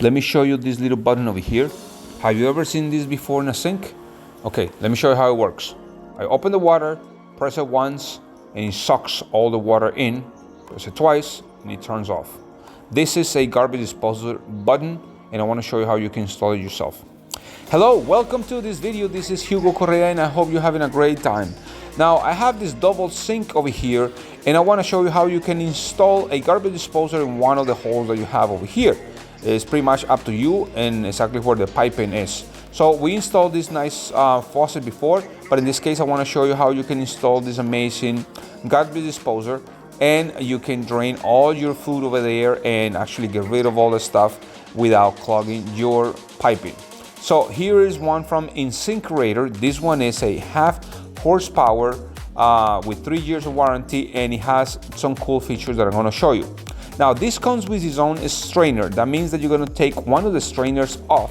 let me show you this little button over here. Have you ever seen this before in a sink? Okay, let me show you how it works. I open the water, press it once, and it sucks all the water in. Press it twice, and it turns off. This is a garbage disposal button, and I want to show you how you can install it yourself. Hello, welcome to this video. This is Hugo Correa, and I hope you're having a great time. Now, I have this double sink over here, and I want to show you how you can install a garbage disposer in one of the holes that you have over here. It's pretty much up to you and exactly where the piping is. So we installed this nice faucet before, but in this case, I want to show you how you can install this amazing garbage disposer, and you can drain all your food over there and actually get rid of all the stuff without clogging your piping. So here is one from Insinkerator. This one is a half horsepower with 3 years of warranty, and it has some cool features that I'm going to show you. Now this comes with its own strainer. That means that you're going to take one of the strainers off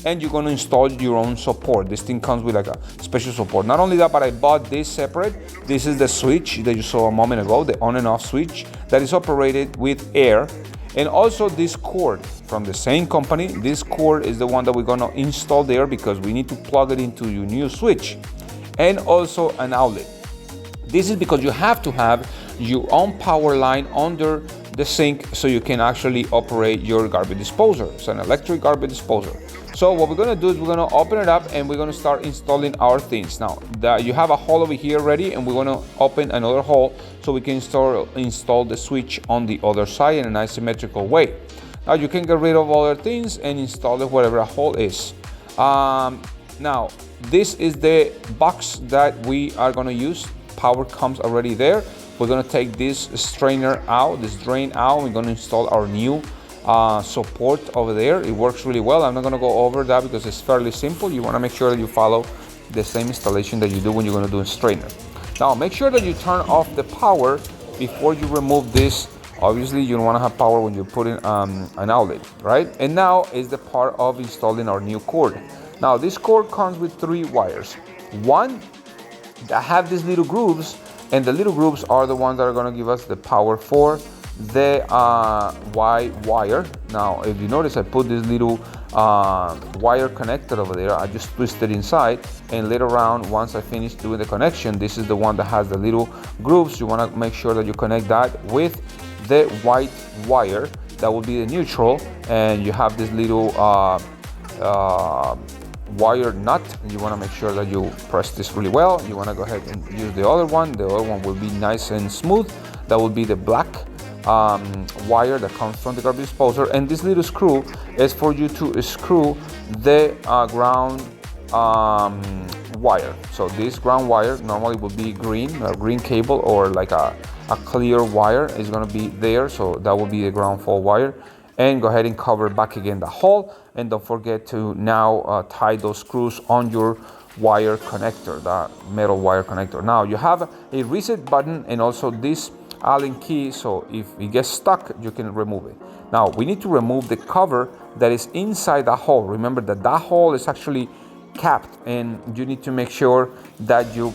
and you're going to install your own support. This thing comes with like a special support. Not only that, but I bought this separate. This is the switch that you saw a moment ago, the on and off switch that is operated with air. And also this cord from the same company. This cord is the one that we're gonna install there because we need to plug it into your new switch. And also an outlet. This is because you have to have your own power line under the sink so you can actually operate your garbage disposer. It's an electric garbage disposer. So what we're gonna do is we're gonna open it up and we're gonna start installing our things. Now you have a hole over here ready, and we're gonna open another hole so we can install the switch on the other side in a nice symmetrical way. Now you can get rid of other things and install it wherever a hole is. Now this is the box that we are gonna use. Power comes already there. We're gonna take this strainer out, this drain out. We're gonna install our new support over there. It works really well. I'm not going to go over that because it's fairly simple. You want to make sure that you follow the same installation that you do when you're going to do a strainer. Now make sure that you turn off the power before you remove this. Obviously you don't want to have power when you put in an outlet, right? And now is the part of installing our new cord. Now this cord comes with 3 wires. One that have these little grooves, and the little grooves are the ones that are going to give us the power for the white wire. Now if you notice, I put this little wire connector over there. I just twist it inside, and later on, once I finish doing the connection, this is the one that has the little grooves. You want to make sure that you connect that with the white wire. That will be the neutral, and you have this little wire nut. You want to make sure that you press this really well. You want to go ahead and use the other one. The other one will be nice and smooth. That will be the black wire that comes from the garbage disposer, and this little screw is for you to screw the ground wire. So this ground wire normally will be green, a green cable, or like a clear wire is going to be there. So that will be the ground fault wire. And go ahead and cover back again the hole, and don't forget to now tie those screws on your wire connector, that metal wire connector. Now you have a reset button and also this Allen key, so if it gets stuck, you can remove it. Now we need to remove the cover that is inside the hole. Remember that hole is actually capped, and you need to make sure that you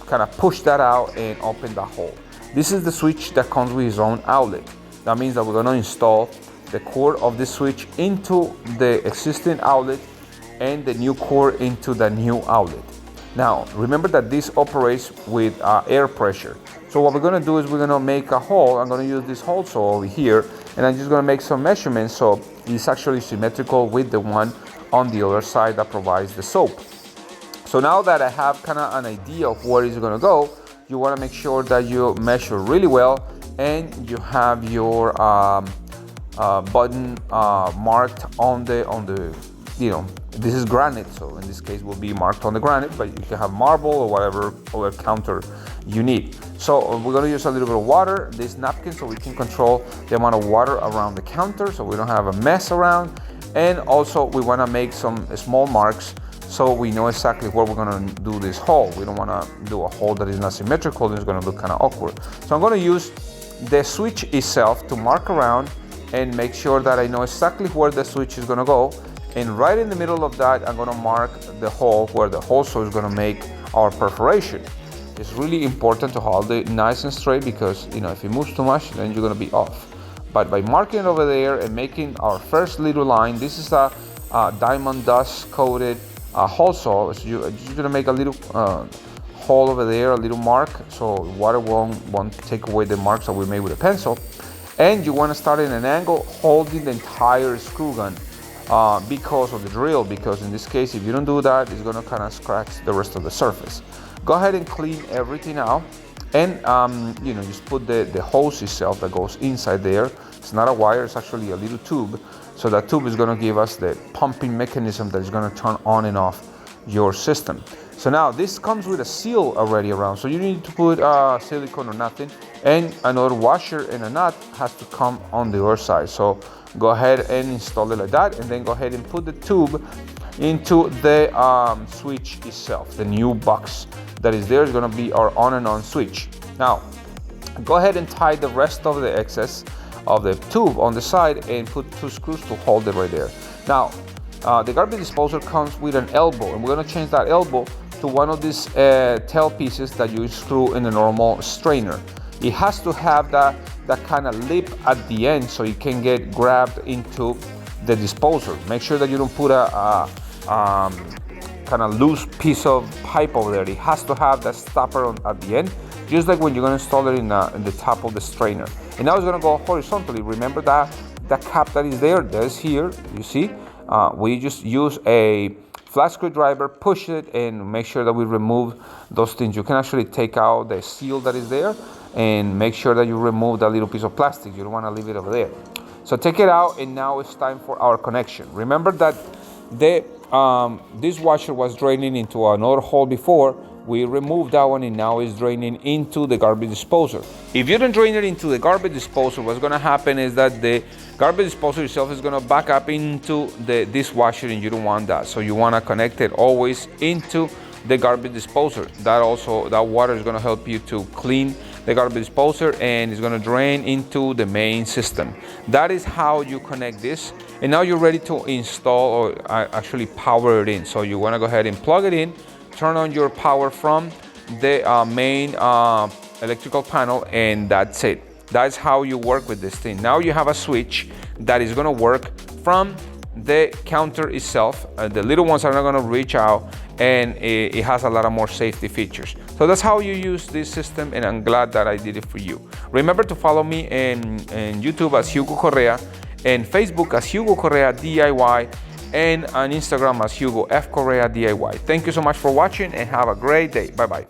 kind of push that out and open the hole. This is the switch that comes with its own outlet. That means that we're going to install the cord of the switch into the existing outlet and the new cord into the new outlet. Now remember that this operates with air pressure. So what we're going to do is we're going to make a hole. I'm going to use this hole saw over here, and I'm just going to make some measurements so it's actually symmetrical with the one on the other side that provides the soap. So now that I have kind of an idea of where it's going to go, you want to make sure that you measure really well, and you have your button marked on the this is granite, so in this case will be marked on the granite, but you can have marble or whatever other counter you need. So we're going to use a little bit of water, this napkin, so we can control the amount of water around the counter so we don't have a mess around. And also we want to make some small marks so we know exactly where we're going to do this hole. We don't want to do a hole that is not symmetrical. It's going to look kind of awkward. So I'm going to use the switch itself to mark around and make sure that I know exactly where the switch is going to go. And right in the middle of that, I'm going to mark the hole where the hole saw is going to make our perforation. It's really important to hold it nice and straight because, if it moves too much, then you're going to be off. But by marking it over there and making our first little line, this is a diamond dust coated hole saw. So you're gonna make a little hole over there, a little mark, so water won't take away the marks that we made with a pencil. And you want to start in an angle holding the entire screw gun because of the drill, because in this case, if you don't do that, it's going to kind of scratch the rest of the surface. Go ahead and clean everything out, and just put the hose itself that goes inside there. It's not a wire, it's actually a little tube. So that tube is going to give us the pumping mechanism that is going to turn on and off your system. So now this comes with a seal already around, so you need to put silicone or nothing, and another washer and a nut has to come on the other side. So go ahead and install it like that, and then go ahead and put the tube into the switch itself. The new box that is there is going to be our on and on switch. Now go ahead and tie the rest of the excess of the tube on the side and put 2 screws to hold it right there. Now the garbage disposer comes with an elbow, and we're going to change that elbow to one of these tail pieces that you screw in a normal strainer. It has to have that kind of lip at the end so it can get grabbed into the disposer. Make sure that you don't put a kind of loose piece of pipe over there. It has to have that stopper at the end, just like when you're going to install it in the top of the strainer. And now it's going to go horizontally. Remember that cap that is there, that's here, you see? We just use a flat screwdriver, push it, and make sure that we remove those things. You can actually take out the seal that is there and make sure that you remove that little piece of plastic. You don't want to leave it over there. So take it out, and now it's time for our connection. Remember that the dishwasher was draining into another hole before. We removed that one, and now it's draining into the garbage disposer. If you don't drain it into the garbage disposer, what's going to happen is that the garbage disposer itself is going to back up into the dishwasher, and you don't want that. So you want to connect it always into the garbage disposer. That water is going to help you to clean the garbage disposer, and it's going to drain into the main system. That is how you connect this. And now you're ready to install or actually power it in. So you want to go ahead and plug it in, turn on your power from the main electrical panel, and that's it. That's how you work with this thing. Now you have a switch that is going to work from the counter itself. The little ones are not going to reach out, and it has a lot of more safety features. So that's how you use this system, and I'm glad that I did it for you. Remember to follow me in YouTube as Hugo Correa, and Facebook as Hugo Correa DIY, and on Instagram as Hugo F Correa DIY. Thank you so much for watching, and have a great day. Bye bye.